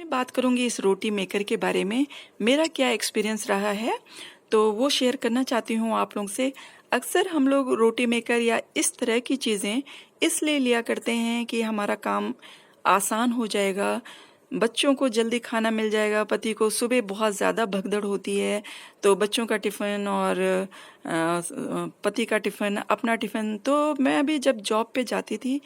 मैं बात करूंगी इस रोटी मेकर के बारे में। मेरा क्या एक्सपीरियंस रहा है तो वो शेयर करना चाहती हूँ आप लोगों से। अक्सर हम लोग रोटी मेकर या इस तरह की चीज़ें इसलिए लिया करते हैं कि हमारा काम आसान हो जाएगा, बच्चों को जल्दी खाना मिल जाएगा। पति को सुबह बहुत ज़्यादा भगदड़ होती है, तो बच्चों का टिफ़िन और पति का टिफ़िन, अपना टिफ़िन। तो मैं अभी जब जॉब पे जाती थी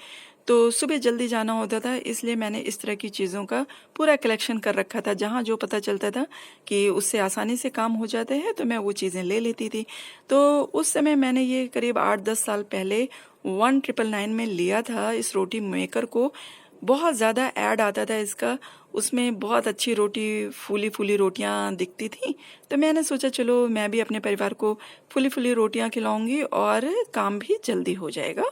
तो सुबह जल्दी जाना होता था, इसलिए मैंने इस तरह की चीज़ों का पूरा कलेक्शन कर रखा था। जहाँ जो पता चलता था कि उससे आसानी से काम हो जाते हैं तो मैं वो चीज़ें ले लेती थी। तो उस समय मैंने ये करीब 8-10 साल पहले 1999 में लिया था इस रोटी मेकर को। बहुत ज़्यादा ऐड आता था इसका, उसमें बहुत अच्छी रोटी, फूली फूली रोटियां दिखती थी। तो मैंने सोचा चलो मैं भी अपने परिवार को फूली फूली रोटियां खिलाऊंगी और काम भी जल्दी हो जाएगा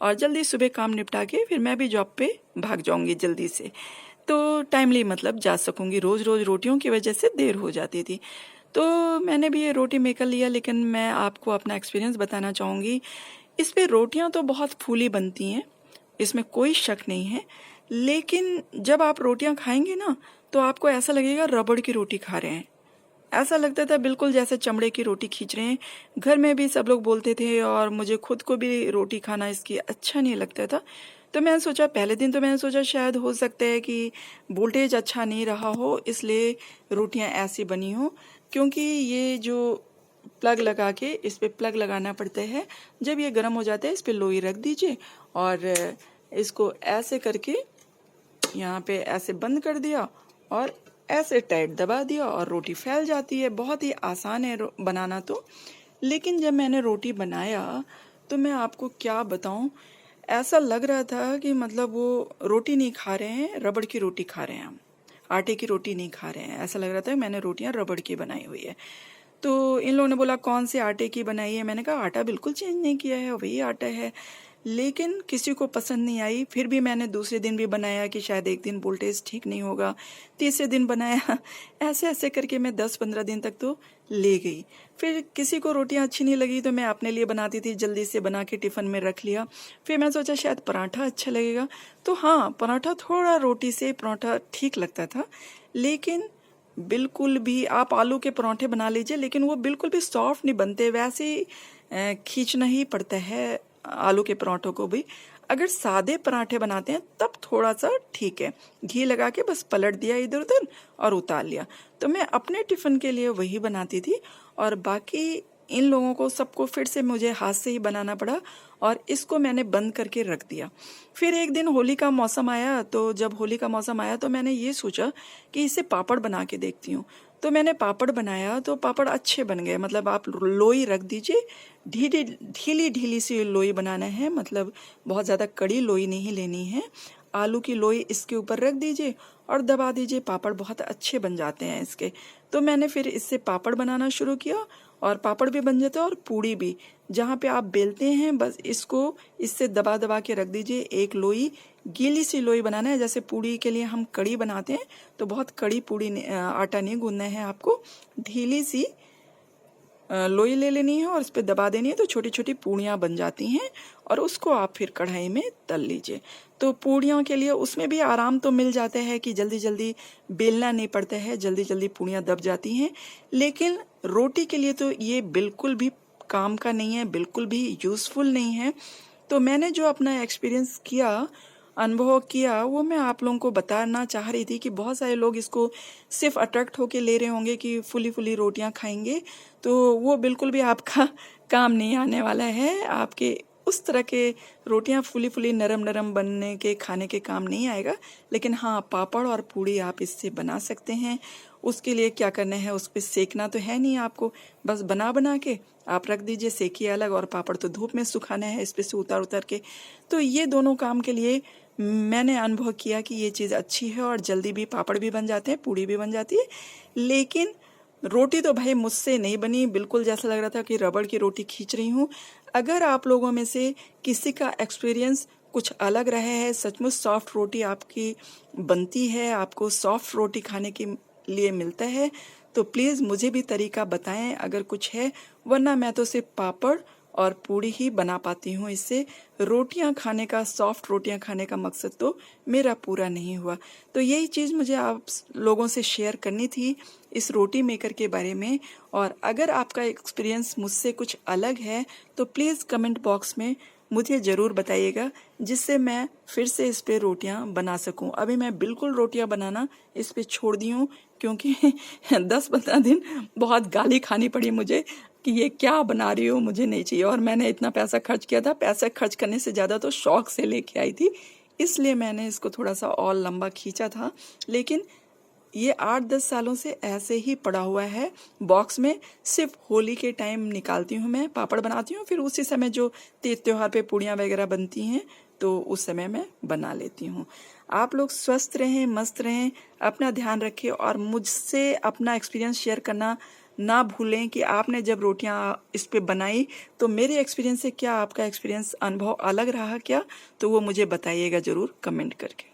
और जल्दी सुबह काम निपटा के फिर मैं भी जॉब पे भाग जाऊंगी जल्दी से, तो टाइमली मतलब जा सकूंगी। रोज़ रोज़ रोटियों की वजह से देर हो जाती थी। तो मैंने भी ये रोटी मेकर लिया, लेकिन मैं आपको अपना एक्सपीरियंस बताना चाहूँगी। इस पे रोटियां तो बहुत फूली बनती हैं, इसमें कोई शक नहीं है, लेकिन जब आप रोटियां खाएंगे ना तो आपको ऐसा लगेगा रबड़ की रोटी खा रहे हैं। ऐसा लगता था बिल्कुल जैसे चमड़े की रोटी खींच रहे हैं। घर में भी सब लोग बोलते थे और मुझे खुद को भी रोटी खाना इसकी अच्छा नहीं लगता था। तो मैंने सोचा, पहले दिन तो मैंने सोचा शायद हो सकता है कि वोल्टेज अच्छा नहीं रहा हो इसलिए रोटियां ऐसी बनी हो, क्योंकि ये जो प्लग लगा के, इस पे प्लग लगाना पड़ता है। जब ये गर्म हो जाता है इस पे लोई रख दीजिए और इसको ऐसे करके यहाँ पे ऐसे बंद कर दिया और ऐसे टाइट दबा दिया और रोटी फैल जाती है। बहुत ही आसान है बनाना तो। लेकिन जब मैंने रोटी बनाया तो मैं आपको क्या बताऊं, ऐसा लग रहा था कि मतलब वो रोटी नहीं खा रहे हैं, रबड़ की रोटी खा रहे हैं हम, आटे की रोटी नहीं खा रहे हैं। ऐसा लग रहा था कि मैंने रोटियां रबड़ की बनाई हुई है। तो इन लोगों ने बोला कौन से आटे की बनाई है, मैंने कहा आटा बिल्कुल चेंज नहीं किया है, वही आटा है। लेकिन किसी को पसंद नहीं आई। फिर भी मैंने दूसरे दिन भी बनाया कि शायद एक दिन वोल्टेज ठीक नहीं होगा, तीसरे दिन बनाया। ऐसे ऐसे करके मैं 10-15 दिन तक तो ले गई। फिर किसी को रोटियां अच्छी नहीं लगी तो मैं अपने लिए बनाती थी, जल्दी से बना के टिफ़िन में रख लिया। फिर मैं सोचा शायद पराठा अच्छा लगेगा, तो हाँ पराठा थोड़ा रोटी से पराठा ठीक लगता था। लेकिन बिल्कुल भी आप आलू के पराठे बना लीजिए, लेकिन वो बिल्कुल भी सॉफ्ट नहीं बनते, वैसे ही खींचना ही पड़ता है आलू के पराठों को भी। अगर सादे पराठे बनाते हैं तब थोड़ा सा ठीक है, घी लगा के बस पलट दिया इधर उधर और उतार लिया। तो मैं अपने टिफ़िन के लिए वही बनाती थी और बाकी इन लोगों को सबको फिर से मुझे हाथ से ही बनाना पड़ा और इसको मैंने बंद करके रख दिया। फिर एक दिन होली का मौसम आया, तो जब होली का मौसम आया तो मैंने ये सोचा कि इससे पापड़ बना के देखती हूँ। तो मैंने पापड़ बनाया तो पापड़ अच्छे बन गए। मतलब आप लोई रख दीजिए, ढीली ढीली ढीली सी लोई बनाना है, मतलब बहुत ज़्यादा कड़ी लोई नहीं लेनी है। आलू की लोई इसके ऊपर रख दीजिए और दबा दीजिए, पापड़ बहुत अच्छे बन जाते हैं इसके। तो मैंने फिर इससे पापड़ बनाना शुरू किया और पापड़ भी बन जाता है और पूड़ी भी। जहाँ पे आप बेलते हैं बस इसको इससे दबा दबा के रख दीजिए। एक लोई, गीली सी लोई बनाना है, जैसे पूड़ी के लिए हम कड़ी बनाते हैं तो बहुत कड़ी पूड़ी आटा नहीं गूंदना है आपको, ढीली सी लोई ले लेनी है और इस पर दबा देनी है तो छोटी छोटी पूड़ियाँ बन जाती हैं और उसको आप फिर कढ़ाई में तल लीजिए। तो पूड़ियों के लिए उसमें भी आराम तो मिल जाता है कि जल्दी जल्दी बेलना नहीं पड़ता है, जल्दी जल्दी पूड़ियाँ दब जाती हैं। लेकिन रोटी के लिए तो ये बिल्कुल भी काम का नहीं है, बिल्कुल भी यूज़फुल नहीं है। तो मैंने जो अपना एक्सपीरियंस किया, अनुभव किया, वो मैं आप लोगों को बताना चाह रही थी कि बहुत सारे लोग इसको सिर्फ अट्रैक्ट होके ले रहे होंगे कि फुली फुली रोटियां खाएंगे, तो वो बिल्कुल भी आपका काम नहीं आने वाला है। आपके उस तरह के रोटियां फुली फुली नरम नरम बनने के खाने के काम नहीं आएगा। लेकिन हाँ, पापड़ और पूड़ी आप इससे बना सकते हैं। उसके लिए क्या करना है, उस पर सेकना तो है नहीं आपको, बस बना बना के आप रख दीजिए, सेकिए अलग, और पापड़ तो धूप में सुखाना है इस पे से उतार उतार के। तो ये दोनों काम के लिए मैंने अनुभव किया कि ये चीज़ अच्छी है और जल्दी भी पापड़ भी बन जाते हैं, पूड़ी भी बन जाती है। लेकिन रोटी तो भाई मुझसे नहीं बनी, बिल्कुल जैसा लग रहा था कि रबड़ की रोटी खींच रही हूँ। अगर आप लोगों में से किसी का एक्सपीरियंस कुछ अलग रहा है, सचमुच सॉफ्ट रोटी आपकी बनती है, आपको सॉफ्ट रोटी खाने के लिए मिलता है, तो प्लीज़ मुझे भी तरीका बताएं अगर कुछ है। वरना मैं तो सिर्फ पापड़ और पूड़ी ही बना पाती हूँ। इससे रोटियां खाने का, सॉफ्ट रोटियां खाने का मकसद तो मेरा पूरा नहीं हुआ। तो यही चीज़ मुझे आप लोगों से शेयर करनी थी इस रोटी मेकर के बारे में। और अगर आपका एक्सपीरियंस मुझसे कुछ अलग है तो प्लीज़ कमेंट बॉक्स में मुझे ज़रूर बताइएगा, जिससे मैं फिर से इस पे रोटियां बना सकूं। अभी मैं बिल्कुल रोटियां बनाना इस पे छोड़ दी हूँ, क्योंकि 10-15 दिन बहुत गाली खानी पड़ी मुझे कि ये क्या बना रही हो, मुझे नहीं चाहिए। और मैंने इतना पैसा खर्च किया था, पैसा खर्च करने से ज़्यादा तो शौक से लेके आई थी, इसलिए मैंने इसको थोड़ा सा और लंबा खींचा था। लेकिन ये 8-10 सालों से ऐसे ही पड़ा हुआ है बॉक्स में। सिर्फ होली के टाइम निकालती हूँ, मैं पापड़ बनाती हूँ, फिर उसी समय जो तीज त्योहार पे पूड़ियाँ वगैरह बनती हैं तो उस समय मैं बना लेती हूँ। आप लोग स्वस्थ रहें, मस्त रहें, अपना ध्यान रखें और मुझसे अपना एक्सपीरियंस शेयर करना ना भूलें कि आपने जब रोटियां इस पे बनाई तो मेरे एक्सपीरियंस से क्या आपका एक्सपीरियंस, अनुभव अलग रहा क्या, तो वो मुझे बताइएगा ज़रूर कमेंट करके।